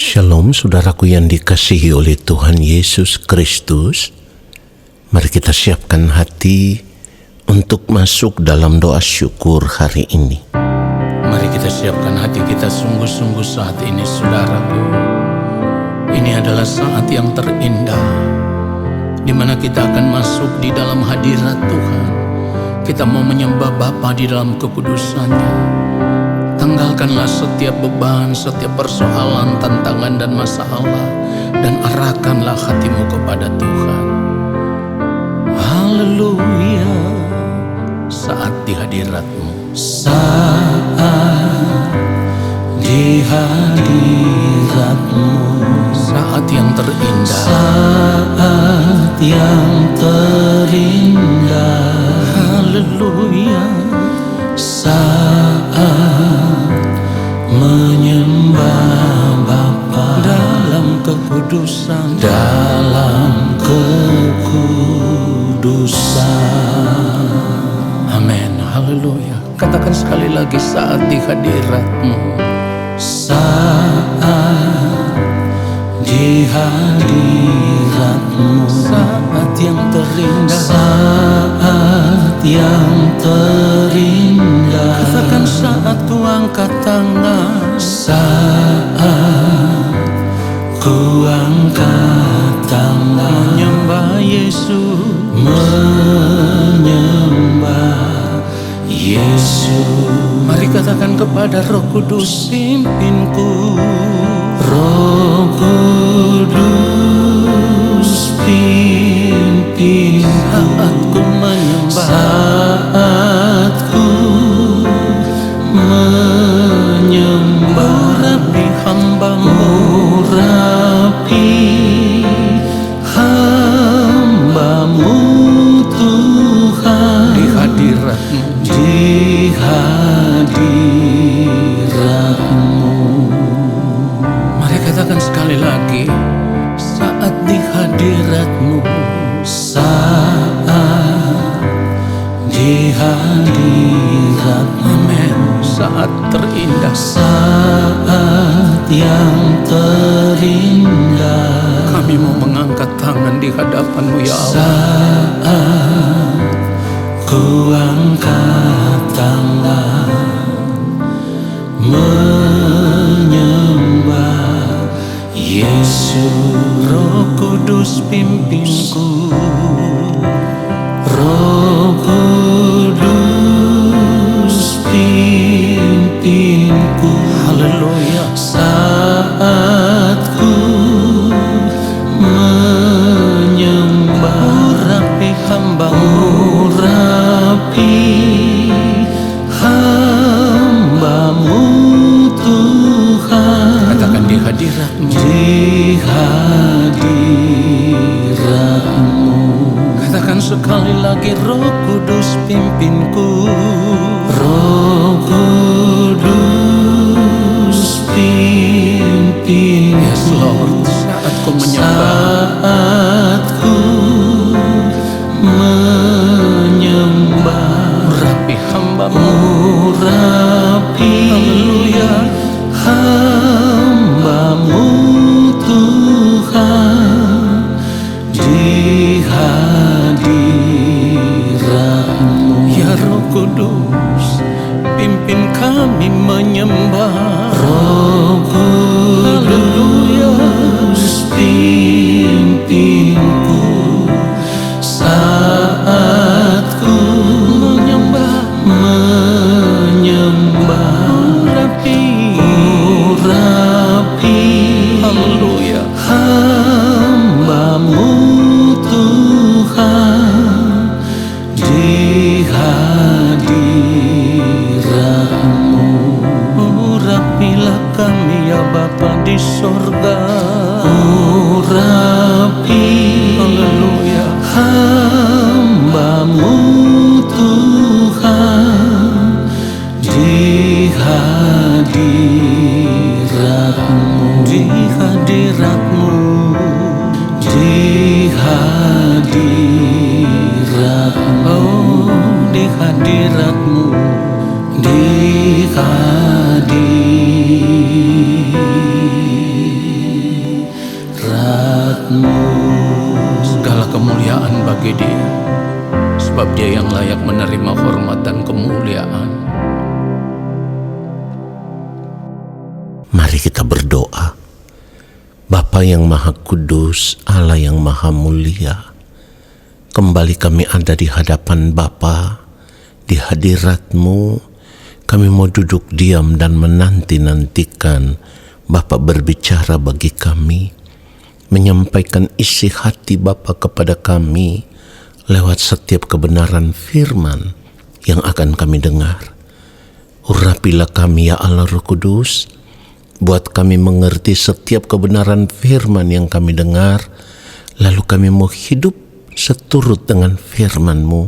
Shalom saudaraku yang dikasihi oleh Tuhan Yesus Kristus. Mari kita siapkan hati untuk masuk dalam doa syukur hari ini. Mari kita siapkan hati kita sungguh-sungguh saat ini saudaraku. Ini adalah saat yang terindah di mana kita akan masuk di dalam hadirat Tuhan. Kita mau menyembah Bapa di dalam kekudusannya. Tanggalkanlah setiap beban, setiap persoalan, tantangan dan masalah, dan arahkanlah hatimu kepada Tuhan. Haleluya. Saat di hadirat-Mu, saat di hadirat-Mu, saat yang terindah, saat yang terindah. haleluya. Saat menyembah Bapa Dalam kekudusan, dalam kekudusan. amin, haleluya. Katakan sekali lagi, saat di hadirat-Mu, Saat di hadirat-Mu, saat yang terindah. saat yang terindah. Katakan saat ku angkat tangan, Saat ku angkat tangan menyembah Yesus. menyembah Yesus. Mari katakan kepada Roh Kudus, pimpinku. Roh Kudus pimpin Saat ku menyembah, saat ku menyembah. urapi hamba-Mu, Urapi hamba-Mu Tuhan di hadirat-Mu. di hadirat-Mu. Mari katakan sekali lagi, saat di hadirat-Mu, Saat di hadirat-Mu, amin. Saat terindah, saat yang terindah. kami mau mengangkat tangan di hadapan-Mu ya Allah. Saat ku angkat tangan menyembah Yesus. Roh Kudus pimpinku, Roh Kudus pimpinku. haleluya. Saat ku menyembah. Urapi hamba-Mu, Urapi hamba-Mu Tuhan katakan di hadirat-Mu. di hadirat-Mu. Katakan sekali lagi, Roh Kudus pimpinku. Roh Kudus pimpin. Yes Lord, saat ku menyembah, Saat ku menyembah. urapi hamba-Mu, Urapi haleluya. hamba-Mu Tuhan di hadirat-Mu. Ya Roh Kudus, pimpin kami menyembah. Roh Kudus pimpinku saat ku Menyembah, menyembah. Urapi haleluya. hamba-Mu Tuhan di hadirat-Mu. Urapilah kami ya Bapa di sorga. Urapi Haleluya. hamba-Mu Tuhan di hadirat-Mu. Di hadirat-Mu, Di hadirat-Mu. oh di hadirat-Mu. Di hadirat bagi Dia, sebab Dia yang layak menerima hormat dan kemuliaan. Mari kita berdoa. Bapa yang Maha Kudus, Allah yang Maha Mulia, kembali kami ada di hadapan Bapa, di hadirat-Mu. Kami mau duduk diam dan menanti-nantikan Bapa berbicara bagi kami, menyampaikan isi hati Bapa kepada kami lewat setiap kebenaran firman yang akan kami dengar. Urapilah kami ya Allah Roh Kudus, buat kami mengerti setiap kebenaran firman yang kami dengar, lalu kami mau hidup seturut dengan firman-Mu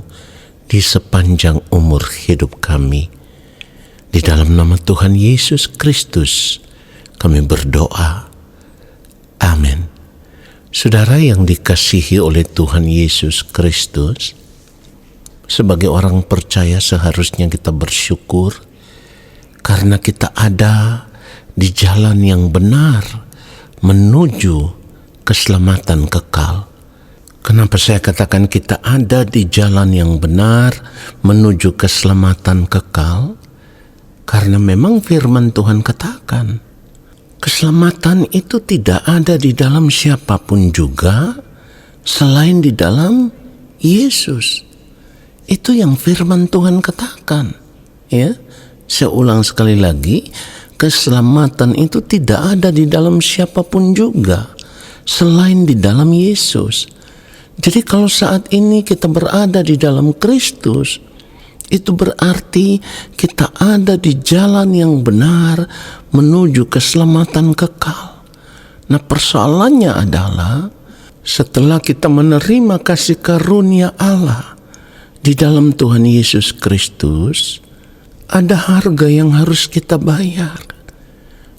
di sepanjang umur hidup kami. Di dalam nama Tuhan Yesus Kristus kami berdoa. Amin. Saudara yang dikasihi oleh Tuhan Yesus Kristus, sebagai orang percaya seharusnya kita bersyukur karena kita ada di jalan yang benar menuju keselamatan kekal. Kenapa saya katakan kita ada di jalan yang benar menuju keselamatan kekal? Karena memang firman Tuhan katakan, keselamatan itu tidak ada di dalam siapapun juga selain di dalam Yesus. Itu yang firman Tuhan katakan. Ya, saya ulang sekali lagi, keselamatan itu tidak ada di dalam siapapun juga selain di dalam Yesus. Jadi kalau saat ini kita berada di dalam Kristus, itu berarti kita ada di jalan yang benar menuju keselamatan kekal. Nah, persoalannya adalah setelah kita menerima kasih karunia Allah di dalam Tuhan Yesus Kristus, ada harga yang harus kita bayar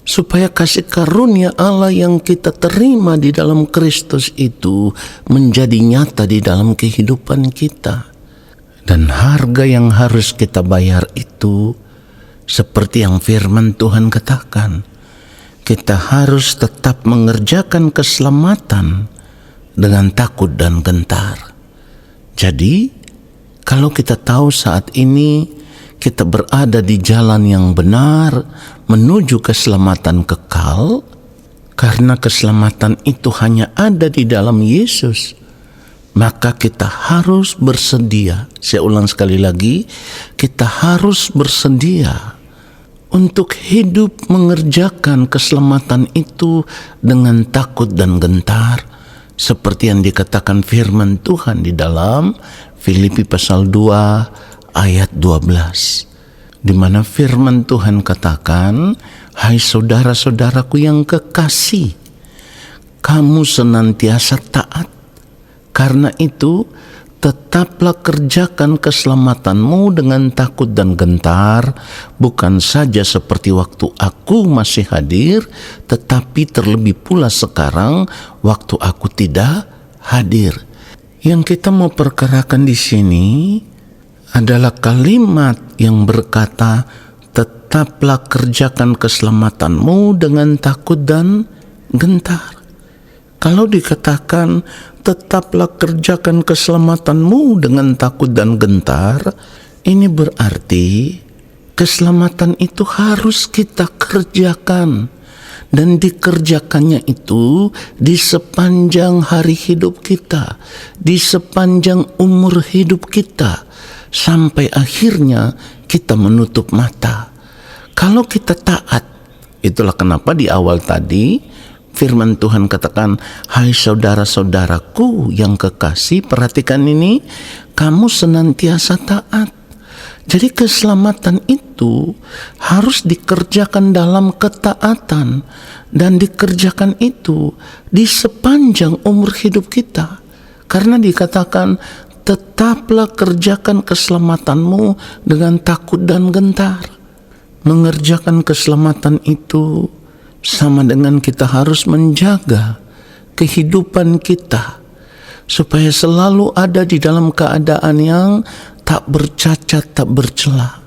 supaya kasih karunia Allah yang kita terima di dalam Kristus itu menjadi nyata di dalam kehidupan kita. Dan harga yang harus kita bayar itu seperti yang firman Tuhan katakan, kita harus tetap mengerjakan keselamatan dengan takut dan gentar. Jadi kalau kita tahu saat ini kita berada di jalan yang benar menuju keselamatan kekal, karena keselamatan itu hanya ada di dalam Yesus, maka kita harus bersedia. Saya ulang sekali lagi, kita harus bersedia untuk hidup mengerjakan keselamatan itu dengan takut dan gentar, seperti yang dikatakan firman Tuhan di dalam Filipi pasal 2 ayat 12, di mana firman Tuhan katakan, hai saudara-saudaraku yang kekasih, kamu senantiasa taat. Karena itu, tetaplah kerjakan keselamatanmu dengan takut dan gentar, bukan saja seperti waktu aku masih hadir, tetapi terlebih pula sekarang waktu aku tidak hadir. Yang kita mau perkarakan di sini adalah kalimat yang berkata, tetaplah kerjakan keselamatanmu dengan takut dan gentar. Kalau dikatakan tetaplah kerjakan keselamatanmu dengan takut dan gentar, ini berarti keselamatan itu harus kita kerjakan, dan dikerjakannya itu di sepanjang hari hidup kita, di sepanjang umur hidup kita, sampai akhirnya kita menutup mata. Kalau kita taat, itulah kenapa di awal tadi firman Tuhan katakan, hai saudara-saudaraku yang kekasih, perhatikan ini, kamu senantiasa taat. Jadi keselamatan itu harus dikerjakan dalam ketaatan, dan dikerjakan itu di sepanjang umur hidup kita. Karena dikatakan, tetaplah kerjakan keselamatanmu dengan takut dan gentar. Mengerjakan keselamatan itu sama dengan kita harus menjaga kehidupan kita supaya selalu ada di dalam keadaan yang tak bercacat, tak bercela.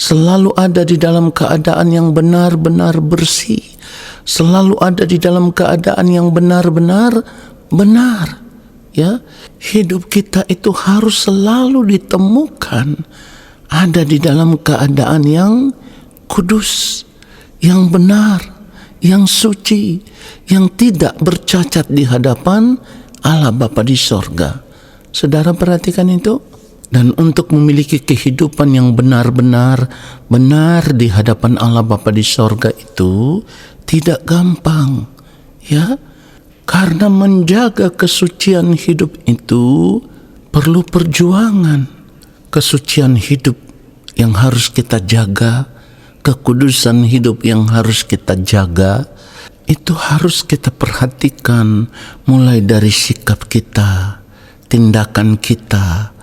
Selalu ada di dalam keadaan yang benar-benar bersih. Selalu ada di dalam keadaan yang benar-benar benar. ya, hidup kita itu harus selalu ditemukan ada di dalam keadaan yang kudus, yang benar, yang suci, yang tidak bercacat di hadapan Allah Bapa di sorga. Saudara perhatikan itu. Dan untuk memiliki kehidupan yang benar-benar benar di hadapan Allah Bapa di sorga itu tidak gampang, ya. Karena menjaga kesucian hidup itu perlu perjuangan. Kesucian hidup yang harus kita jaga, kekudusan hidup yang harus kita jaga, itu harus kita perhatikan mulai dari sikap kita, tindakan kita,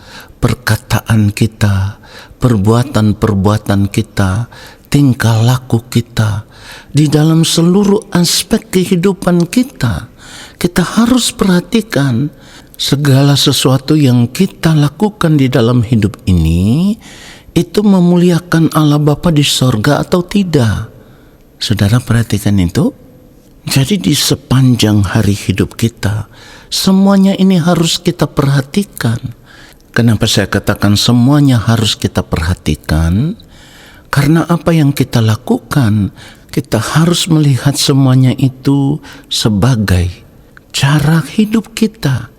perkataan kita, perbuatan-perbuatan kita, tingkah laku kita, di dalam seluruh aspek kehidupan kita. Kita harus perhatikan segala sesuatu yang kita lakukan di dalam hidup ini, itu memuliakan Allah Bapa di sorga atau tidak. Saudara perhatikan itu. Jadi di sepanjang hari hidup kita, semuanya ini harus kita perhatikan. Kenapa saya katakan semuanya harus kita perhatikan? Karena apa yang kita lakukan, kita harus melihat semuanya itu sebagai cara hidup kita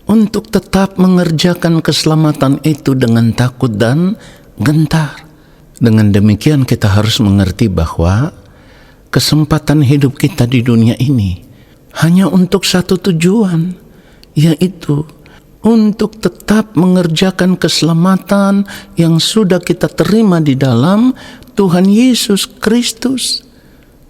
untuk tetap mengerjakan keselamatan itu dengan takut dan gentar. Dengan demikian kita harus mengerti bahwa kesempatan hidup kita di dunia ini hanya untuk satu tujuan, yaitu untuk tetap mengerjakan keselamatan yang sudah kita terima di dalam Tuhan Yesus Kristus.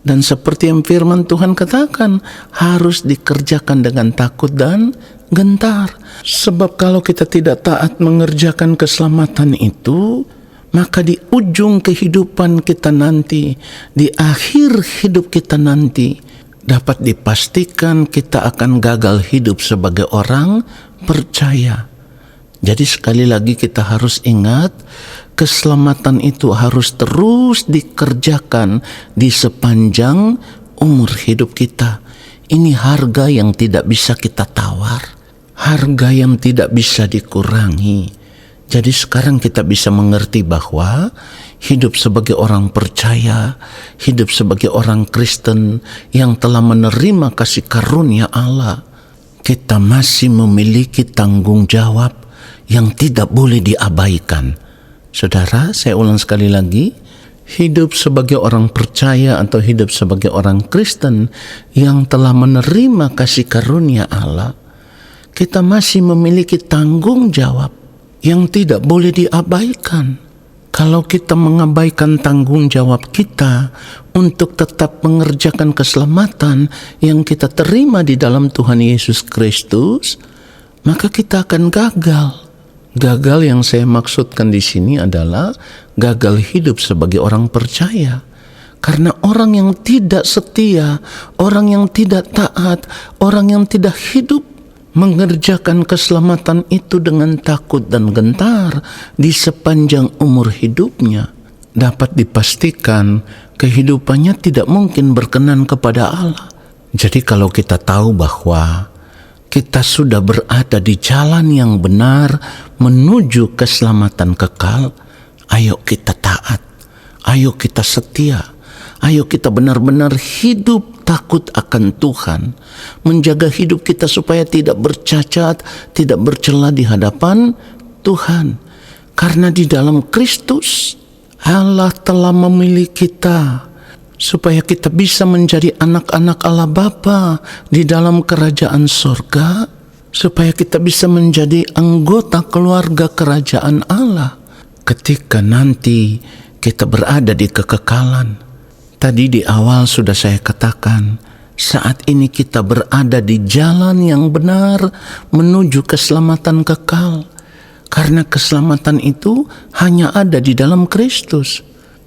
Dan seperti yang firman Tuhan katakan, harus dikerjakan dengan takut dan gentar. Sebab kalau kita tidak taat mengerjakan keselamatan itu, maka di ujung kehidupan kita nanti, di akhir hidup kita nanti, dapat dipastikan kita akan gagal hidup sebagai orang percaya. Jadi sekali lagi kita harus ingat, keselamatan itu harus terus dikerjakan di sepanjang umur hidup kita. Ini harga yang tidak bisa kita tawar, harga yang tidak bisa dikurangi. Jadi sekarang kita bisa mengerti bahwa hidup sebagai orang percaya, hidup sebagai orang Kristen yang telah menerima kasih karunia Allah, kita masih memiliki tanggung jawab yang tidak boleh diabaikan. Saudara, saya ulang sekali lagi, hidup sebagai orang percaya atau hidup sebagai orang Kristen yang telah menerima kasih karunia Allah, kita masih memiliki tanggung jawab yang tidak boleh diabaikan. Kalau kita mengabaikan tanggung jawab kita untuk tetap mengerjakan keselamatan yang kita terima di dalam Tuhan Yesus Kristus, maka kita akan gagal. Gagal yang saya maksudkan di sini adalah gagal hidup sebagai orang percaya. Karena orang yang tidak setia, orang yang tidak taat, orang yang tidak hidup mengerjakan keselamatan itu dengan takut dan gentar di sepanjang umur hidupnya, dapat dipastikan kehidupannya tidak mungkin berkenan kepada Allah. Jadi kalau kita tahu bahwa kita sudah berada di jalan yang benar menuju keselamatan kekal, ayo kita taat, ayo kita setia, ayo kita benar-benar hidup takut akan Tuhan, menjaga hidup kita supaya tidak bercacat, tidak bercela di hadapan Tuhan. Karena di dalam Kristus, Allah telah memilih kita supaya kita bisa menjadi anak-anak Allah Bapa di dalam kerajaan sorga, supaya kita bisa menjadi anggota keluarga kerajaan Allah ketika nanti kita berada di kekekalan. Tadi di awal sudah saya katakan, saat ini kita berada di jalan yang benar menuju keselamatan kekal. Karena keselamatan itu hanya ada di dalam Kristus.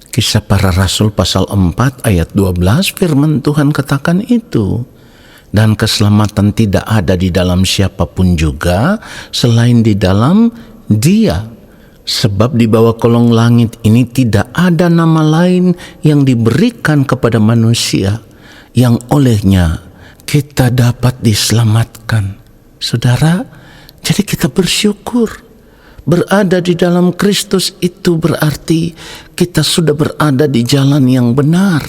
Kisah Para Rasul pasal 4 ayat 12 firman Tuhan katakan itu. Dan keselamatan tidak ada di dalam siapapun juga selain di dalam Dia. Sebab di bawah kolong langit ini tidak ada nama lain yang diberikan kepada manusia yang olehnya kita dapat diselamatkan. Saudara, Jadi kita bersyukur. Berada di dalam Kristus itu berarti kita sudah berada di jalan yang benar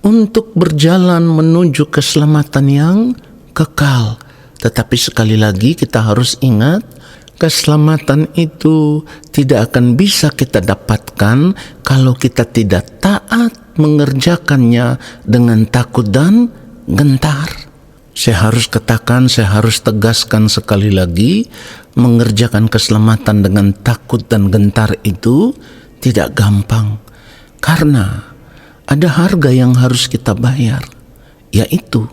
untuk berjalan menuju keselamatan yang kekal. Tetapi sekali lagi kita harus ingat, keselamatan itu tidak akan bisa kita dapatkan kalau kita tidak taat mengerjakannya dengan takut dan gentar. Saya harus katakan, saya harus tegaskan sekali lagi, mengerjakan keselamatan dengan takut dan gentar itu tidak gampang. Karena ada harga yang harus kita bayar, yaitu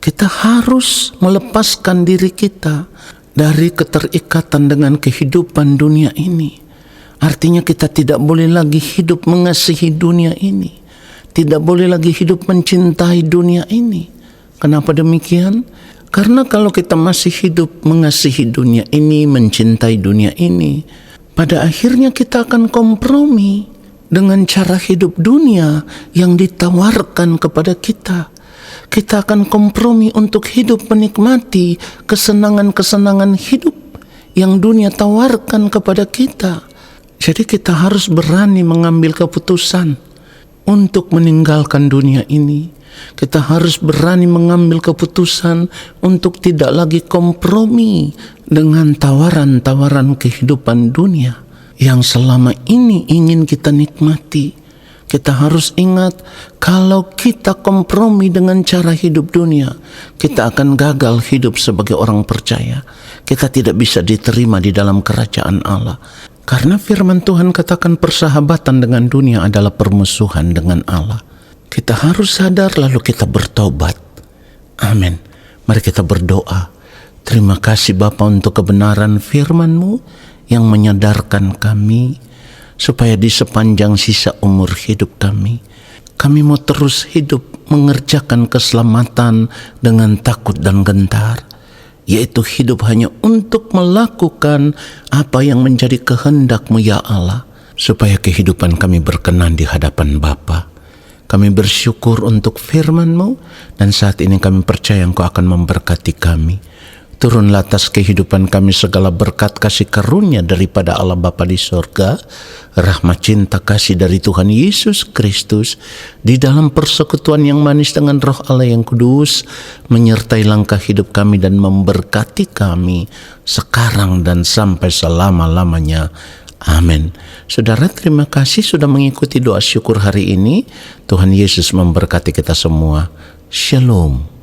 kita harus melepaskan diri kita dari keterikatan dengan kehidupan dunia ini. Artinya kita tidak boleh lagi hidup mengasihi dunia ini, tidak boleh lagi hidup mencintai dunia ini. Kenapa demikian? Karena kalau kita masih hidup mengasihi dunia ini, mencintai dunia ini, pada akhirnya kita akan kompromi dengan cara hidup dunia yang ditawarkan kepada kita. Kita akan kompromi untuk hidup menikmati kesenangan-kesenangan hidup yang dunia tawarkan kepada kita. Jadi kita harus berani mengambil keputusan untuk meninggalkan dunia ini. Kita harus berani mengambil keputusan untuk tidak lagi kompromi dengan tawaran-tawaran kehidupan dunia yang selama ini ingin kita nikmati. Kita harus ingat, kalau kita kompromi dengan cara hidup dunia, kita akan gagal hidup sebagai orang percaya. Kita tidak bisa diterima di dalam kerajaan Allah. Karena firman Tuhan katakan persahabatan dengan dunia adalah permusuhan dengan Allah. Kita harus sadar lalu kita bertobat. Amin. Mari kita berdoa. Terima kasih Bapa untuk kebenaran firman-Mu yang menyadarkan kami supaya di sepanjang sisa umur hidup kami mau terus hidup mengerjakan keselamatan dengan takut dan gentar, yaitu hidup hanya untuk melakukan apa yang menjadi kehendak-Mu ya Allah, supaya kehidupan kami berkenan di hadapan Bapa. Kami bersyukur untuk firman-Mu, dan saat ini kami percaya Engkau akan memberkati kami. Turunlah atas kehidupan kami segala berkat kasih karunia daripada Allah Bapa di sorga, rahmat cinta kasih dari Tuhan Yesus Kristus, di dalam persekutuan yang manis dengan Roh Allah yang kudus, menyertai langkah hidup kami dan memberkati kami sekarang dan sampai selama-lamanya. Amin. Saudara, terima kasih sudah mengikuti doa syukur hari ini. Tuhan Yesus memberkati kita semua. Shalom.